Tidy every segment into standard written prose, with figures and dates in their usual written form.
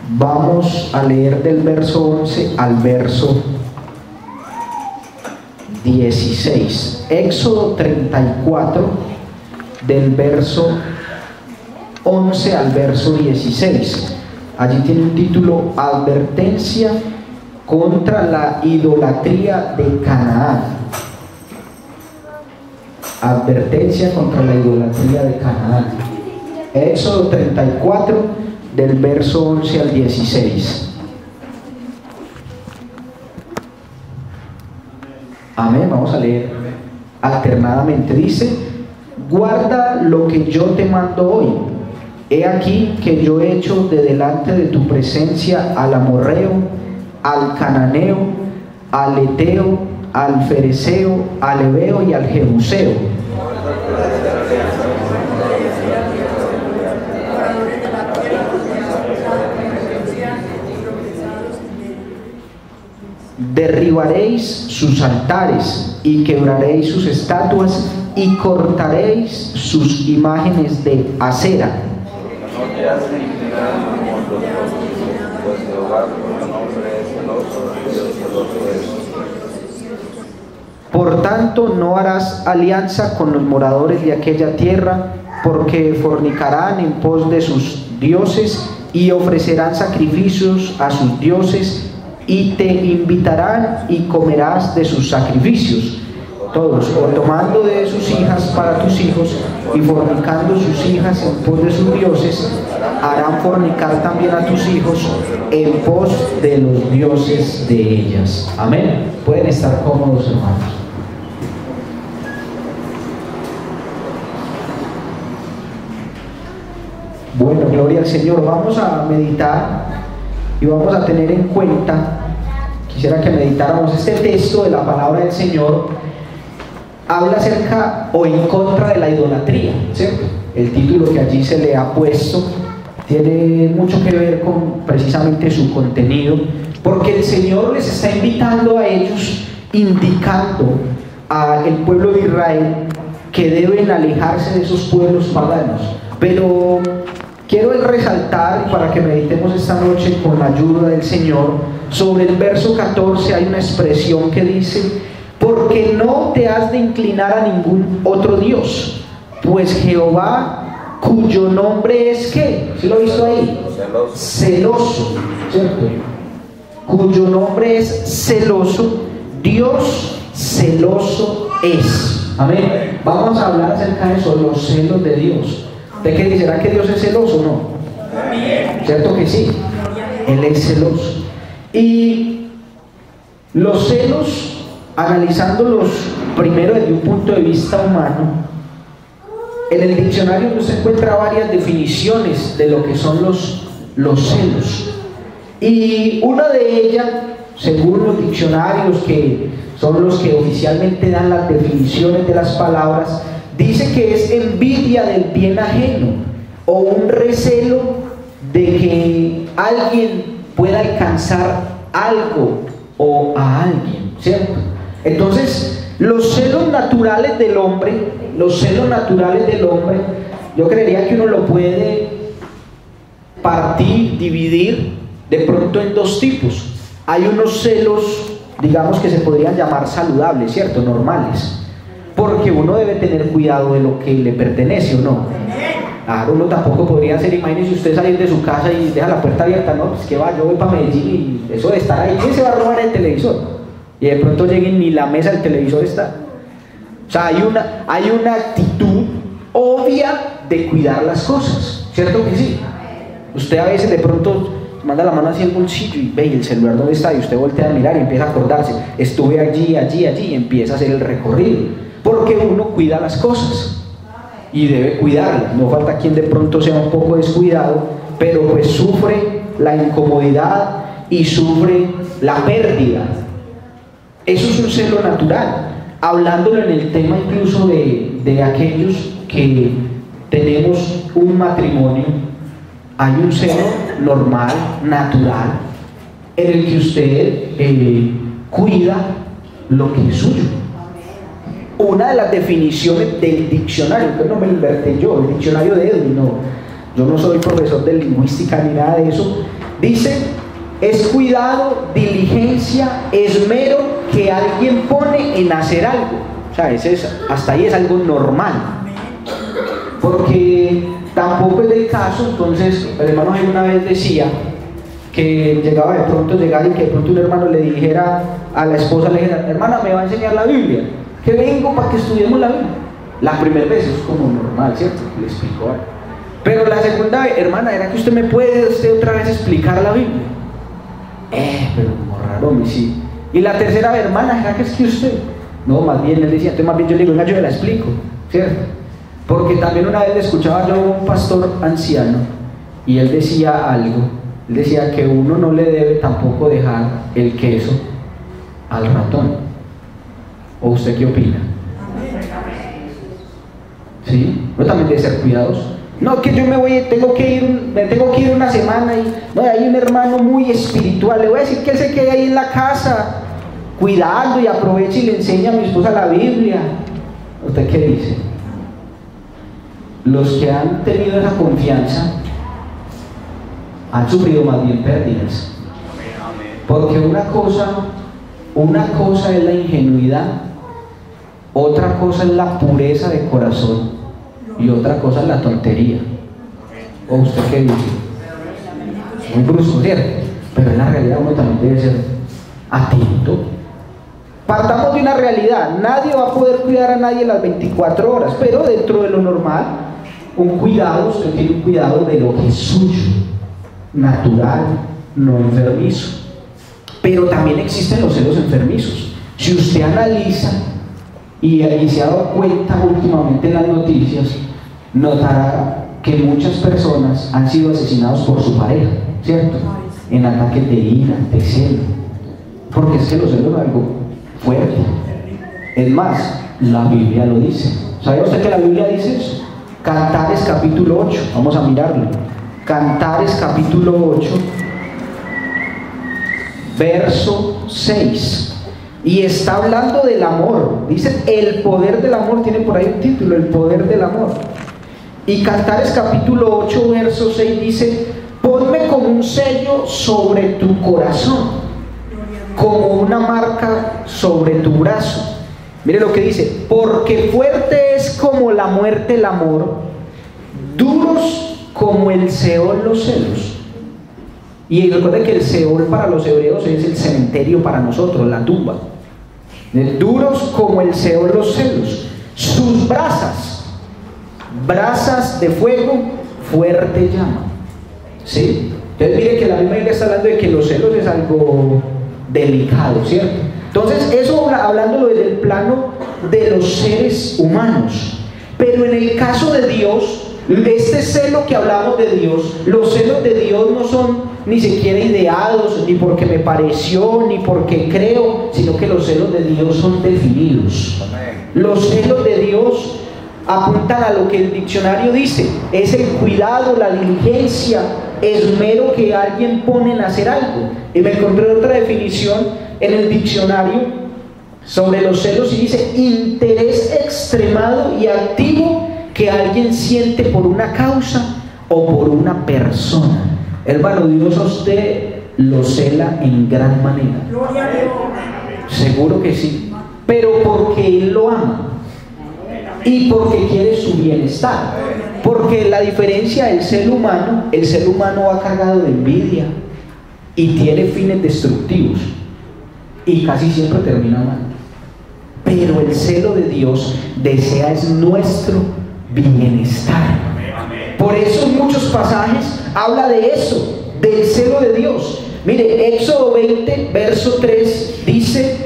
Vamos a leer del verso 11 al verso 16. Éxodo 34, del verso 11 al verso 16. Allí tiene un título: Advertencia contra la idolatría de Canaán. Advertencia contra la idolatría de Canaán. Éxodo 34, del verso 11 al 16. Amén. Vamos a leer alternadamente. Dice: guarda lo que yo te mando hoy. He aquí que yo he hecho de delante de tu presencia al amorreo, al cananeo, al eteo, al fereceo, al heveo y al jebuseo. Derribaréis sus altares y quebraréis sus estatuas y cortaréis sus imágenes de acera. Por tanto, no harás alianza con los moradores de aquella tierra, porque fornicarán en pos de sus dioses y ofrecerán sacrificios a sus dioses, y te invitarán y comerás de sus sacrificios. Todos, o tomando de sus hijas para tus hijos y fornicando sus hijas en pos de sus dioses, harán fornicar también a tus hijos en pos de los dioses de ellas. Amén. Pueden estar cómodos, hermanos. Bueno, gloria al Señor. Vamos a meditar y vamos a tener en cuenta, quisiera que meditáramos este texto de la palabra del Señor. Habla acerca o en contra de la idolatría, ¿cierto? El título que allí se le ha puesto tiene mucho que ver con precisamente su contenido, porque el Señor les está invitando a ellos, indicando al pueblo de Israel que deben alejarse de esos pueblos paganos. Pero quiero resaltar, para que meditemos esta noche con la ayuda del Señor, sobre el verso 14 hay una expresión que dice: porque no te has de inclinar a ningún otro Dios, pues Jehová, cuyo nombre es ¿qué? ¿Sí lo he visto ahí? Celoso, ¿cierto? Cuyo nombre es celoso, Dios celoso es. Amén. Vamos a hablar acerca de eso, los celos de Dios. ¿De qué? ¿Será que Dios es celoso o no? ¿Cierto que sí? Él es celoso. Y los celos, analizándolos primero desde un punto de vista humano, en el diccionario se encuentra varias definiciones de lo que son los celos. Y una de ellas, según los diccionarios, que son los que oficialmente dan las definiciones de las palabras, dice que es envidia del bien ajeno o un recelo de que alguien pueda alcanzar algo o a alguien, ¿cierto? Entonces, los celos naturales del hombre, yo creería que uno lo puede partir, dividir de pronto en dos tipos. Hay unos celos, digamos, que se podrían llamar saludables, ¿cierto? Normales. Porque uno debe tener cuidado de lo que le pertenece o no. Claro, uno tampoco podría ser, imagínese usted salir de su casa y deja la puerta abierta, no, pues que va, yo voy para Medellín y eso de estar ahí, ¿quién se va a robar el televisor? Y de pronto lleguen ni la mesa del televisor está. O sea, hay una actitud obvia de cuidar las cosas, ¿cierto que sí? Usted a veces de pronto manda la mano hacia el bolsillo y ve el celular dónde está, y usted voltea a mirar y empieza a acordarse, estuve allí, y empieza a hacer el recorrido, porque uno cuida las cosas y debe cuidarlas. No falta quien de pronto sea un poco descuidado, pero pues sufre la incomodidad y sufre la pérdida. Eso es un celo natural, hablándolo en el tema incluso de aquellos que tenemos un matrimonio. Hay un celo normal, natural, en el que usted cuida lo que es suyo. Una de las definiciones del diccionario, que no me lo inventé yo, el diccionario de Edwin, no, yo no soy profesor de lingüística ni nada de eso, Dice, es cuidado, diligencia, esmero que alguien pone en hacer algo. O sea, hasta ahí es algo normal. Porque tampoco es del caso. Entonces el hermano Jaime una vez decía que llegaba y que de pronto un hermano le dijera a la esposa, le dijera, hermana, me va a enseñar la Biblia, que vengo para que estudiemos la Biblia. La primera vez es como normal, ¿cierto? Le explicó algo. Pero la segunda vez, hermana, ¿era que usted otra vez explicar la Biblia? Pero como raro, sí. Y la tercera vez, hermana, ¿era que es que usted? No, más bien él decía, entonces más bien yo le digo, venga, yo la explico, ¿cierto? Porque también una vez le escuchaba yo a un pastor anciano y él decía algo. Él decía que uno no le debe tampoco dejar el queso al ratón. ¿O usted qué opina? ¿Sí? Uno también debe ser cuidadoso. No, que yo tengo que ir una semana y no, hay un hermano muy espiritual, le voy a decir que él se quede ahí en la casa cuidando y aproveche y le enseña a mi esposa la Biblia. ¿Usted qué dice? Los que han tenido esa confianza han sufrido más bien pérdidas, porque una cosa es la ingenuidad, otra cosa es la pureza de corazón y otra cosa es la tontería. ¿O usted qué dice? Muy brusco, ¿cierto? Pero en la realidad uno también debe ser atento. Partamos de una realidad: nadie va a poder cuidar a nadie las 24 horas, pero dentro de lo normal, usted tiene un cuidado de lo que es suyo, natural, no enfermizo. Pero también existen los celos enfermizos. Si usted analiza y se ha dado cuenta últimamente en las noticias, notará que muchas personas han sido asesinados por su pareja, ¿cierto? En ataques de ira, de celo, porque es que los celos es algo fuerte. Es más, la Biblia lo dice. ¿Sabe usted que la Biblia dice eso? Cantares capítulo 8, vamos a mirarlo. Cantares capítulo 8, verso 6. Y está hablando del amor. Dice el poder del amor, tiene por ahí un título, el poder del amor. Y Cantares capítulo 8, verso 6 dice: ponme como un sello sobre tu corazón, como una marca sobre tu brazo. Mire lo que dice: porque fuerte es como la muerte el amor, duros como el Seol los celos. Y recuerden que el Seol para los hebreos es el cementerio para nosotros, la tumba. Duros como el Seol los celos. Sus brasas de fuego, fuerte llama. ¿Sí? Entonces mire que la misma Biblia está hablando de que los celos es algo delicado, ¿cierto? Entonces eso hablándolo desde el plano de los seres humanos. Pero en el caso de Dios, este celo que hablamos de Dios, los celos de Dios no son ni siquiera ideados, ni porque me pareció, ni porque creo, sino que los celos de Dios son definidos. Los celos de Dios apuntan a lo que el diccionario dice: es el cuidado, la diligencia, esmero que alguien pone en hacer algo. Y me encontré otra definición en el diccionario sobre los celos y dice: interés extremado y activo que alguien siente por una causa o por una persona. Hermano, Dios a usted lo cela en gran manera. Seguro que sí, pero porque Él lo ama y porque quiere su bienestar. Porque la diferencia del ser humano, el ser humano va cargado de envidia y tiene fines destructivos y casi siempre termina mal. Pero el celo de Dios desea es nuestro bienestar. Por eso en muchos pasajes habla de eso, del celo de Dios. Mire, Éxodo 20, verso 3 dice,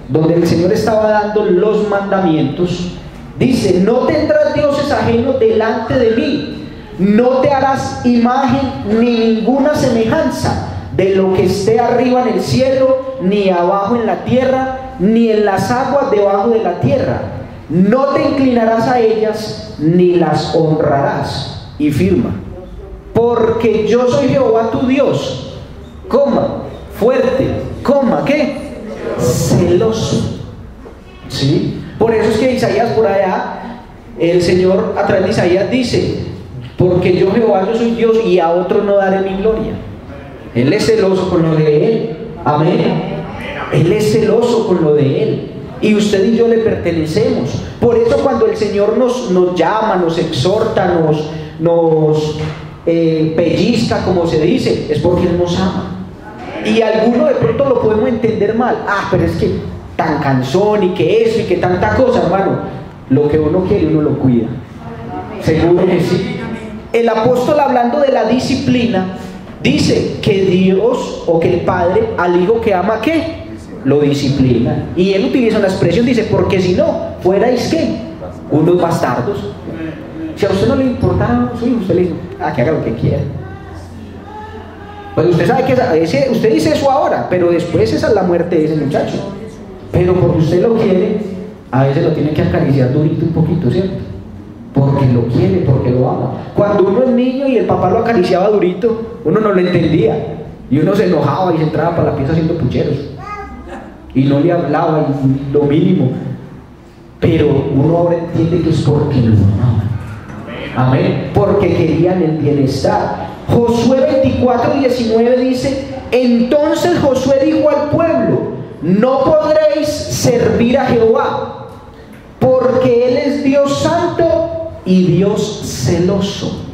donde el Señor estaba dando los mandamientos, dice: no tendrás dioses ajenos delante de mí, no te harás imagen ni ninguna semejanza de lo que esté arriba en el cielo, ni abajo en la tierra, ni en las aguas debajo de la tierra. No te inclinarás a ellas, ni las honrarás. Y firma: porque yo soy Jehová tu Dios, fuerte, ¿qué? Celoso. ¿Sí? Por eso es que Isaías por allá, el Señor a través de Isaías dice: porque yo Jehová, yo soy Dios y a otro no daré mi gloria. Él es celoso con lo de Él. Amén. Él es celoso con lo de Él. Y usted y yo le pertenecemos. Por eso cuando el Señor nos llama, nos exhorta, nos pellizca, como se dice, es porque Él nos ama. Y alguno de pronto lo podemos entender mal. Pero es que tan cansón y que eso y que tanta cosa, hermano. Lo que uno quiere, uno lo cuida. Seguro que sí. El apóstol, hablando de la disciplina, dice que Dios o que el Padre al hijo que ama, ¿qué? Lo disciplina. Y él utiliza una expresión, dice, porque si no, fuerais ¿qué? Unos bastardos. Si a usted no le importa su hijo, usted le dice, que haga lo que quiera. Pues usted sabe que usted dice eso ahora, pero después esa es la muerte de ese muchacho. Pero porque usted lo quiere, a veces lo tiene que acariciar durito un poquito, ¿cierto? Porque lo quiere, porque lo ama. Cuando uno es niño y el papá lo acariciaba durito, uno no lo entendía. Y uno se enojaba y se entraba para la pieza haciendo pucheros. Y no le hablaba, y lo mínimo. Pero uno ahora entiende que es porque lo amaba. Amén. Porque querían el bienestar. Josué 24:19 dice: entonces Josué dijo al pueblo: no podréis servir a Jehová, porque Él es Dios santo y Dios celoso.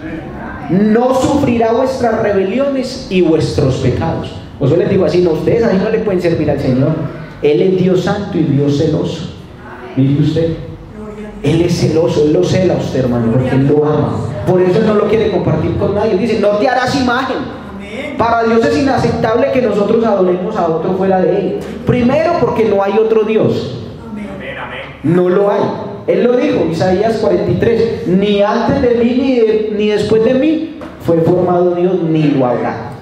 No sufrirá vuestras rebeliones y vuestros pecados. Josué les dijo así: no, ustedes así no le pueden servir al Señor. Él es Dios santo y Dios celoso. Mire usted, Él es celoso, Él lo cela a usted, hermano, porque Él lo ama. Por eso Él no lo quiere compartir con nadie. Él dice: no te harás imagen. Para Dios es inaceptable que nosotros adoremos a otro fuera de Él. Primero, porque no hay otro Dios. No lo hay. Él lo dijo, Isaías 43: ni antes de mí ni después de mí fue formado Dios, ni lo habrá.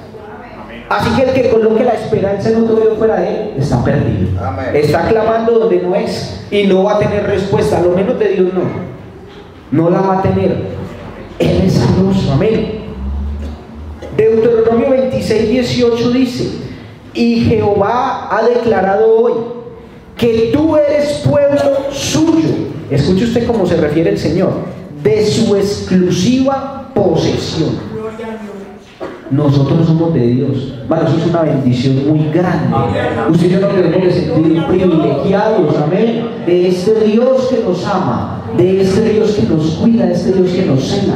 Así que el que coloque la esperanza en otro Dios fuera de Él está perdido. Amén. Está clamando donde no es y no va a tener respuesta. A lo menos de Dios no la va a tener. Él es celoso. Amén. Deuteronomio 26:18 dice: y Jehová ha declarado hoy que tú eres pueblo suyo. Escuche usted cómo se refiere el Señor: de su exclusiva posesión. Nosotros somos de Dios. Bueno, eso es una bendición muy grande. Usted y yo nos debemos de sentir privilegiados, amén, de este Dios que nos ama, de este Dios que nos cuida, de este Dios que nos cela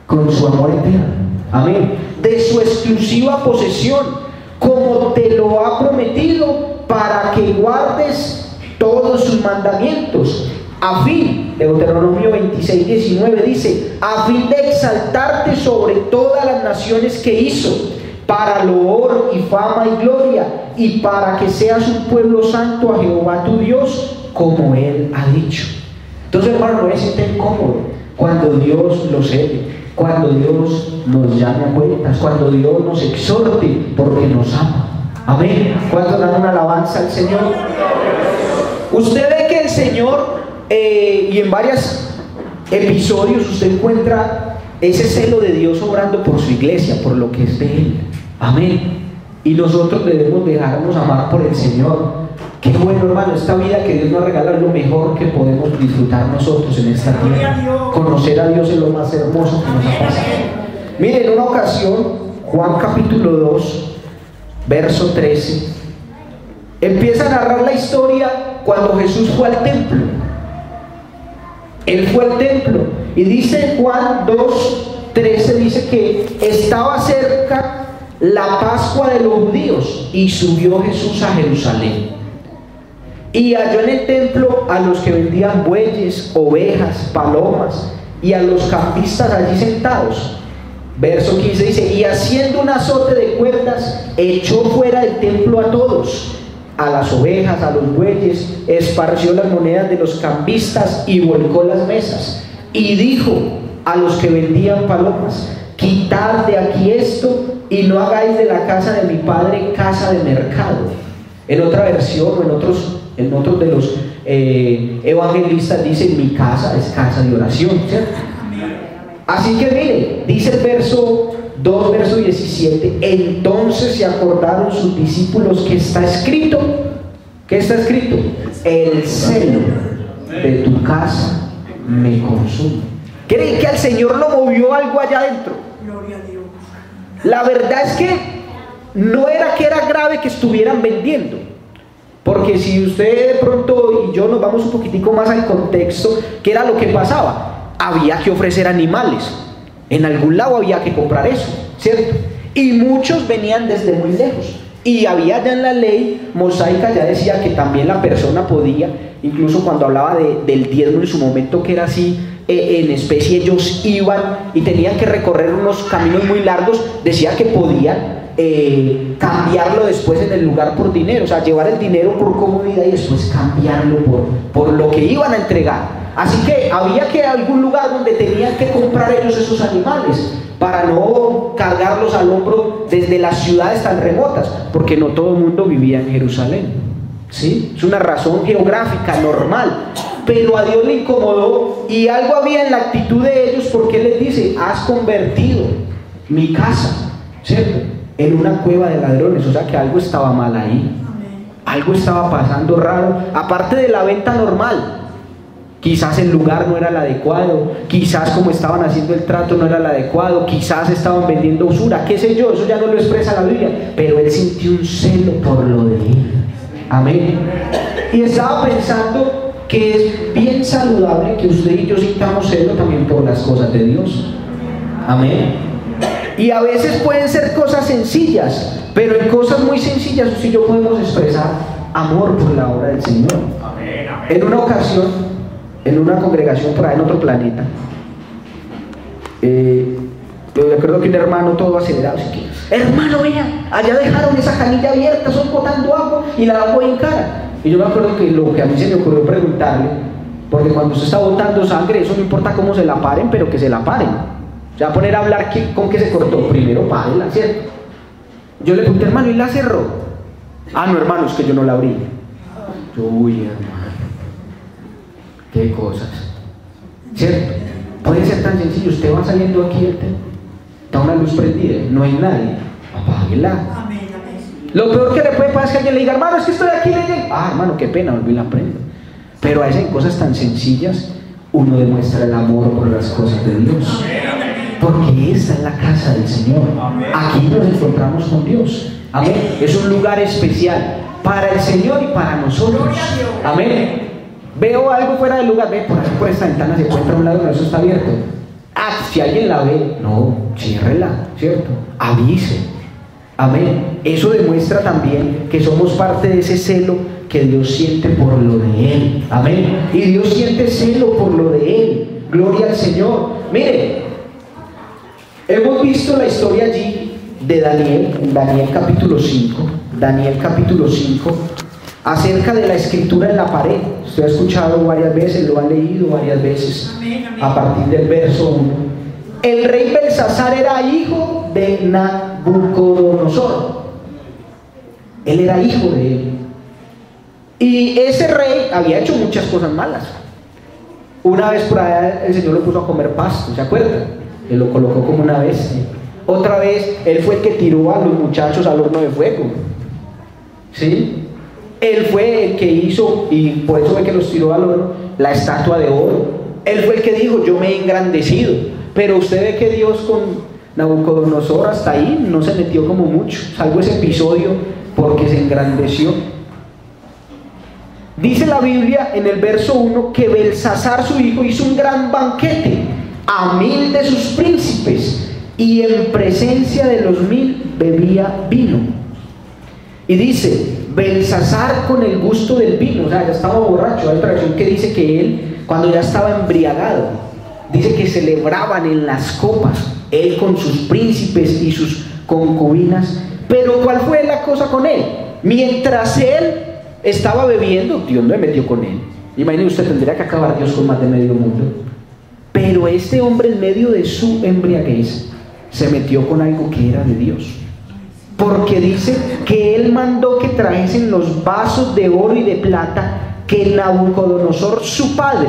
con su amor eterno, amén, de su exclusiva posesión, como te lo ha prometido, para que guardes todos sus mandamientos, a fin, Deuteronomio 26:19 dice: a fin de exaltarte sobre todas las naciones que hizo, para loor y fama y gloria, y para que seas un pueblo santo a Jehová tu Dios, como Él ha dicho. Entonces, hermano, no se siente incómodo cuando Dios lo cede, cuando Dios nos llame a cuentas, cuando Dios nos exhorte, porque nos ama. Amén. ¿Cuántos dan una alabanza al Señor? Usted ve que el Señor, y en varios episodios usted encuentra ese celo de Dios obrando por su iglesia, por lo que es de Él. Amén. Y nosotros debemos dejarnos amar por el Señor. Qué bueno, hermano, esta vida que Dios nos regala es lo mejor que podemos disfrutar nosotros en esta tierra. Conocer a Dios es lo más hermoso que nos ha pasado. Mire, en una ocasión, Juan capítulo 2, verso 13, empieza a narrar la historia cuando Jesús fue al templo. Él fue al templo y dice Juan 2:13, dice que estaba cerca la Pascua de los judíos y subió Jesús a Jerusalén y halló en el templo a los que vendían bueyes, ovejas, palomas y a los campistas allí sentados. Verso 15 dice: y haciendo un azote de cuerdas echó fuera del templo a todos, a las ovejas, a los bueyes, esparció las monedas de los cambistas y volcó las mesas. Y dijo a los que vendían palomas: quitad de aquí esto y no hagáis de la casa de mi padre casa de mercado. En otra versión o en otros de los evangelistas dice: mi casa es casa de oración, ¿cierto? Así que mire, dice el verso 2, verso 17: entonces se acordaron sus discípulos que está escrito. ¿Qué está escrito? El celo de tu casa me consume. ¿Creen que al Señor lo movió algo allá adentro? La verdad es que no era que era grave que estuvieran vendiendo, porque si usted de pronto y yo nos vamos un poquitico más al contexto, ¿qué era lo que pasaba? Había que ofrecer animales, en algún lado había que comprar eso, ¿cierto? Y muchos venían desde muy lejos, y había ya en la ley mosaica, ya decía que también la persona podía, incluso cuando hablaba del diezmo en su momento, que era así, en especie, ellos iban y tenían que recorrer unos caminos muy largos, decía que podían cambiarlo después en el lugar por dinero, o sea, llevar el dinero por comodidad y después cambiarlo por lo que iban a entregar. Así que había que algún lugar donde tenían que comprar ellos esos animales para no cargarlos al hombro desde las ciudades tan remotas, porque no todo el mundo vivía en Jerusalén, ¿sí? Es una razón geográfica normal, pero a Dios le incomodó y algo había en la actitud de ellos, porque Él les dice: has convertido mi casa, ¿cierto?, en una cueva de ladrones. O sea que algo estaba mal ahí, algo estaba pasando raro, aparte de la venta normal. Quizás el lugar no era el adecuado, quizás como estaban haciendo el trato no era el adecuado, quizás estaban vendiendo usura, qué sé yo, eso ya no lo expresa la Biblia, pero él sintió un celo por lo de él. Amén. Y estaba pensando que es bien saludable que usted y yo sintamos celo también por las cosas de Dios. Amén. Y a veces pueden ser cosas sencillas, pero en cosas muy sencillas usted y yo podemos expresar amor por la obra del Señor. Amén, amén. En una ocasión, en una congregación por ahí en otro planeta, yo recuerdo que un hermano todo acelerado, así que: hermano, vea, allá dejaron esa canilla abierta, son botando agua y la agua en cara. Y yo me acuerdo que lo que a mí se me ocurrió preguntarle, porque cuando usted está botando sangre, eso no importa cómo se la paren, pero que se la paren. Se va a poner a hablar con qué se cortó, primero párela, ¿cierto? Yo le pregunté: hermano, ¿y la cerró? Ah, no, hermano, es que yo no la abrí. Yo, uy, hermano, qué cosas, ¿cierto? Puede ser tan sencillo, usted va saliendo aquí, está una luz prendida, no hay nadie, apáguela. Lo peor que le puede pasar es que alguien le diga: hermano, es que estoy aquí leyendo. Ah, hermano, qué pena, volví y la prendo. Pero a veces en cosas tan sencillas uno demuestra el amor por las cosas de Dios, porque esta es la casa del Señor. Aquí nos encontramos con Dios. Amén. Es un lugar especial para el Señor y para nosotros. Amén. Veo algo fuera del lugar, ve por aquí, por esta ventana se encuentra un lado, no, eso está abierto. Ah, si alguien la ve, no, ciérrela, ¿cierto? Avise. Amén. Eso demuestra también que somos parte de ese celo que Dios siente por lo de Él. Amén. Y Dios siente celo por lo de Él. Gloria al Señor. Mire, hemos visto la historia allí de Daniel, en Daniel capítulo 5. Daniel capítulo 5, acerca de la escritura en la pared. Usted ha escuchado varias veces, lo ha leído varias veces. Amén, amén. A partir del verso 1. El rey Belsasar era hijo de Nabucodonosor. Él era hijo de él. Y ese rey había hecho muchas cosas malas. Una vez por allá el Señor lo puso a comer pasto, ¿se acuerdan? Él lo colocó como una bestia. Otra vez él fue el que tiró a los muchachos al horno de fuego, ¿sí? Él fue el que hizo, y por eso fue que los tiró al horno, la estatua de oro. Él fue el que dijo: yo me he engrandecido. Pero usted ve que Dios con Nabucodonosor hasta ahí no se metió como mucho, salvo ese episodio porque se engrandeció. Dice la Biblia en el verso 1 que Belsasar su hijo hizo un gran banquete a 1000 de sus príncipes, y en presencia de los 1000 bebía vino. Y dice: Belsasar con el gusto del vino, o sea, ya estaba borracho. Hay otra versión que dice que él, cuando ya estaba embriagado, dice que celebraban en las copas, él con sus príncipes y sus concubinas. Pero ¿cuál fue la cosa con él? Mientras él estaba bebiendo, Dios no se metió con él. Imagínese usted, tendría que acabar Dios con más de medio mundo. Pero este hombre, en medio de su embriaguez, se metió con algo que era de Dios, porque dice que él mandó que trajesen los vasos de oro y de plata que Nabucodonosor su padre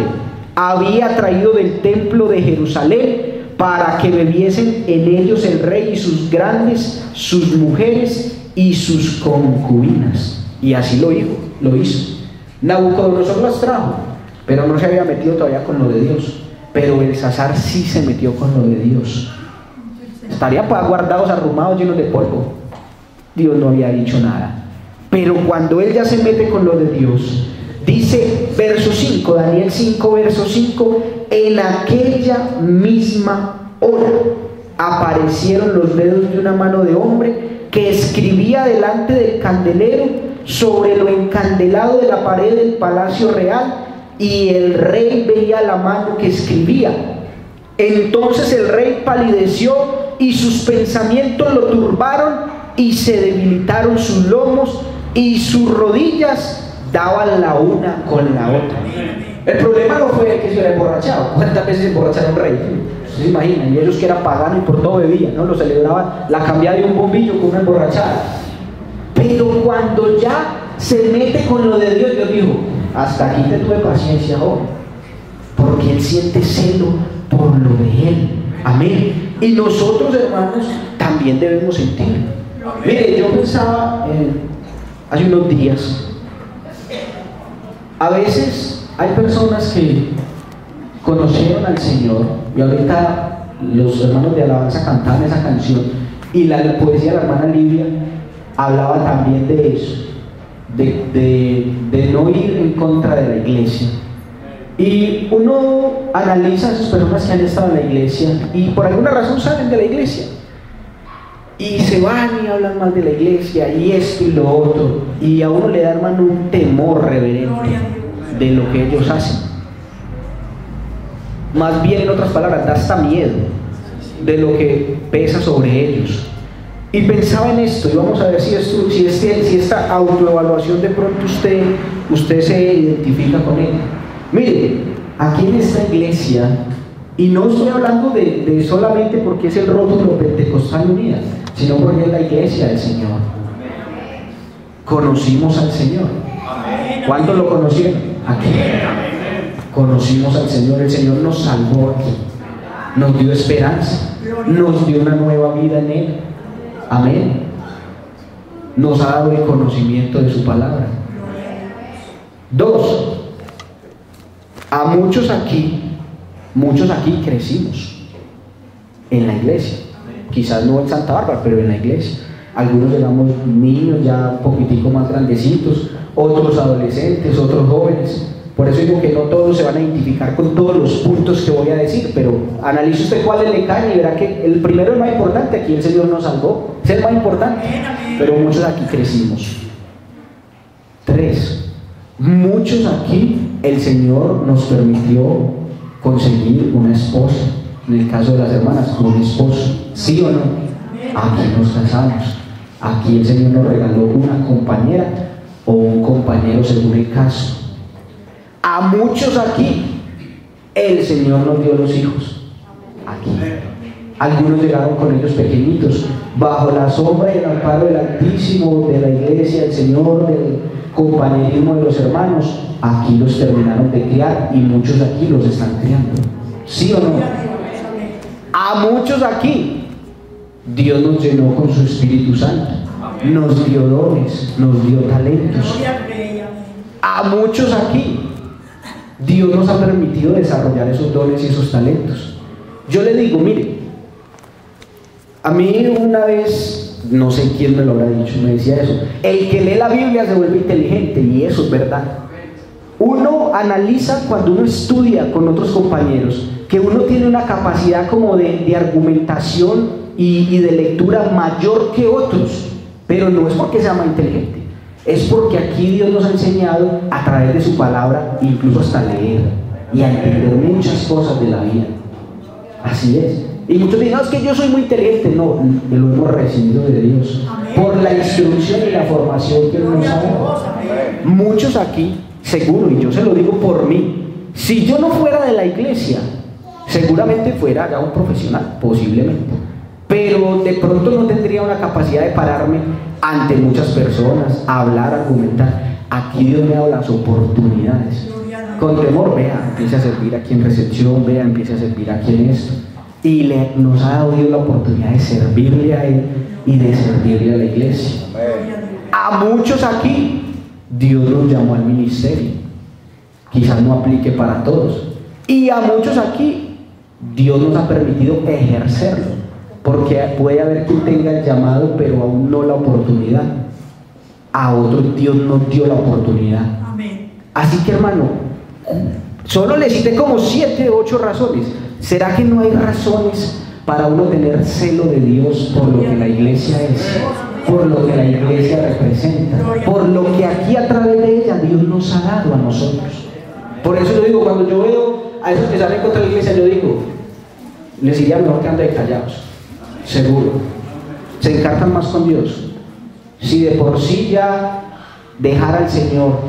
había traído del templo de Jerusalén, para que bebiesen en ellos el rey y sus grandes, sus mujeres y sus concubinas. Y así lo hizo. Nabucodonosor las trajo, pero no se había metido todavía con lo de Dios. Pero Belsasar sí se metió con lo de Dios. Estaría guardados, arrumados, llenos de polvo. Dios no había dicho nada. Pero cuando él ya se mete con lo de Dios, dice verso 5, Daniel 5, verso 5, en aquella misma hora aparecieron los dedos de una mano de hombre que escribía delante del candelero sobre lo encandelado de la pared del palacio real, y el rey veía la mano que escribía. Entonces el rey palideció y sus pensamientos lo turbaron y se debilitaron sus lomos y sus rodillas daban la una con la otra. El problema no fue que se hubiera emborrachado. ¿Cuántas veces se emborracharon un rey? ¿Se imaginan? Y ellos que eran paganos y por todo bebían, ¿no? Lo celebraban la cambiada de un bombillo con una emborrachada. Pero cuando ya se mete con lo de Dios, Dios dijo: hasta aquí te tuve paciencia, joven, porque él siente celo por lo de él. Amén. Y nosotros, hermanos, también debemos sentir. Mire, yo pensaba hace unos días, a veces hay personas que conocieron al Señor, y ahorita los hermanos de alabanza cantaban esa canción, y la poesía de la hermana Livia hablaba también de eso, de no ir en contra de la iglesia. Y uno analiza a esas personas que han estado en la iglesia y por alguna razón salen de la iglesia y se van y hablan mal de la iglesia y esto y lo otro, y a uno le da, hermano, un temor reverente de lo que ellos hacen. Más bien, en otras palabras, da hasta miedo de lo que pesa sobre ellos. Y pensaba en esto, y vamos a ver si esta autoevaluación de pronto usted se identifica con él. Mire, aquí en esta iglesia, y no estoy hablando de solamente porque es el rótulo Pentecostal Unida, sino porque es la iglesia del Señor. Conocimos al Señor. ¿Cuántos lo conocieron? Aquí. Conocimos al Señor, el Señor nos salvó aquí, nos dio esperanza, nos dio una nueva vida en Él. Amén. Nos ha dado el conocimiento de su palabra. 2. A muchos aquí crecimos en la iglesia. Quizás no en Santa Bárbara, pero en la iglesia. Algunos éramos niños ya un poquitico más grandecitos, otros adolescentes, otros jóvenes. Por eso digo que no todos se van a identificar con todos los puntos que voy a decir, pero analice usted cuáles le caen y verá que el primero es más importante. Aquí el Señor nos salvó, es el más importante, pero muchos aquí crecimos. 3. Muchos aquí el Señor nos permitió conseguir una esposa. En el caso de las hermanas, un esposo. ¿Sí o no? Aquí nos casamos. Aquí el Señor nos regaló una compañera o un compañero según el caso. A muchos aquí el Señor nos dio los hijos. Aquí. Algunos llegaron con ellos pequeñitos, bajo la sombra y el amparo del Altísimo, de la iglesia del Señor, del compañerismo de los hermanos. Aquí los terminaron de criar y muchos aquí los están criando. ¿Sí o no? A muchos aquí Dios nos llenó con su Espíritu Santo, nos dio dones, nos dio talentos. A muchos aquí Dios nos ha permitido desarrollar esos dones y esos talentos. Yo le digo, mire, a mí una vez, no sé quién me lo habrá dicho, me decía eso: el que lee la Biblia se vuelve inteligente, y eso es verdad. Uno analiza cuando uno estudia con otros compañeros que uno tiene una capacidad como de argumentación y de lectura mayor que otros, pero no es porque sea más inteligente, es porque aquí Dios nos ha enseñado a través de su palabra incluso hasta leer y a entender muchas cosas de la vida. Así es. Y muchos dicen: no, es que yo soy muy inteligente. No, lo hemos recibido de Dios por la instrucción y la formación que Él nos ha dado. Muchos aquí, seguro, y yo se lo digo por mí, si yo no fuera de la iglesia, seguramente fuera ya un profesional, posiblemente, pero de pronto no tendría una capacidad de pararme ante muchas personas, a hablar, a argumentar. Aquí Dios me ha dado las oportunidades. Con temor, vea, empiece a servir aquí en recepción, vea, empiece a servir aquí en esto. Y nos ha dado Dios la oportunidad de servirle a Él y de servirle a la iglesia. A muchos aquí Dios nos llamó al ministerio. Quizás no aplique para todos. Y a muchos aquí Dios nos ha permitido ejercerlo. porque puede haber quien tenga el llamado, pero aún no la oportunidad. A otros Dios nos dio la oportunidad. Amén. Así que, hermano, solo le cité como 7 o 8 razones. ¿Será que no hay razones para uno tener celo de Dios por lo que la iglesia es, por lo que la iglesia representa, por lo que aquí a través de ella Dios nos ha dado a nosotros? Por eso yo digo, cuando yo veo a esos que salen contra la iglesia, yo digo, les iría mejor que anden callados, seguro. Se encartan más con Dios. Si de por sí ya dejar al Señor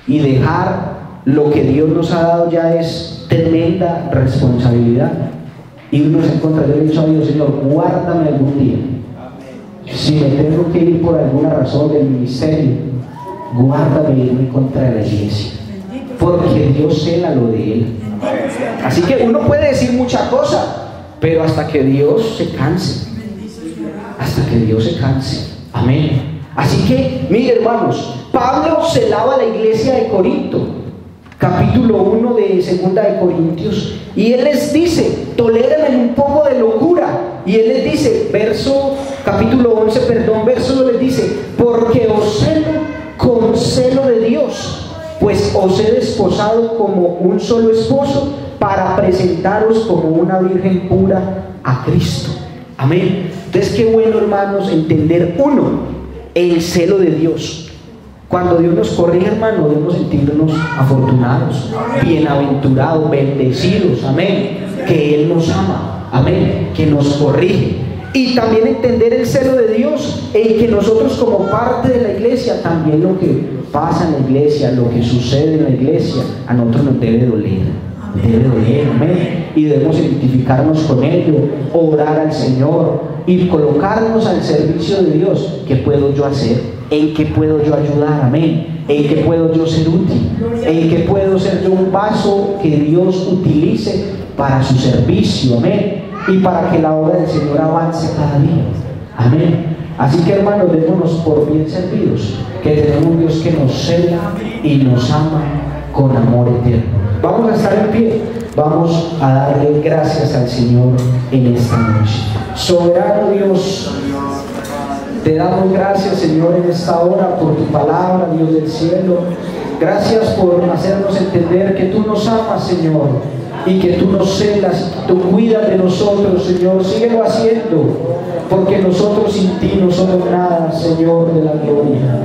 y dejar lo que Dios nos ha dado ya es tremenda responsabilidad, y uno se encuentra, yo le he dicho a Dios, Señor, guárdame algún día, si me tengo que ir por alguna razón del ministerio, guárdame irme en contra de la iglesia, porque Dios cela lo de Él. Así que uno puede decir mucha cosa, pero hasta que Dios se canse, hasta que Dios se canse. Amén. Así que, miren, hermanos, Pablo celaba a la iglesia de Corinto, capítulo 1 de 2 de Corintios, y él les dice, tolérenme un poco de locura, y él les dice, capítulo 11, verso 2 les dice, porque os celo con celo de Dios, pues os he desposado como un solo esposo, para presentaros como una virgen pura a Cristo. Amén. Entonces, qué bueno, hermanos, entender el celo de Dios. Cuando Dios nos corrige, hermano, debemos sentirnos afortunados, bienaventurados, bendecidos, amén, que Él nos ama, amén, que nos corrige. Y también entender el celo de Dios en que nosotros, como parte de la iglesia, también lo que pasa en la iglesia, lo que sucede en la iglesia, a nosotros nos debe doler. Debe doler, amén. Y debemos identificarnos con ello, orar al Señor y colocarnos al servicio de Dios. ¿Qué puedo yo hacer? ¿En qué puedo yo ayudar? Amén. ¿En qué puedo yo ser útil? ¿En qué puedo ser yo un vaso que Dios utilice para su servicio? Amén. Y para que la obra del Señor avance cada día. Amén. Así que, hermanos, démonos por bien servidos, que tenemos un Dios que nos cela y nos ama con amor eterno. Vamos a estar en pie, vamos a darle gracias al Señor en esta noche. Soberano Dios, te damos gracias, Señor, en esta hora por tu palabra, Dios del cielo. Gracias por hacernos entender que tú nos amas, Señor, y que tú nos celas, tú cuidas de nosotros, Señor. Síguelo haciendo, porque nosotros sin ti no somos nada, Señor de la gloria.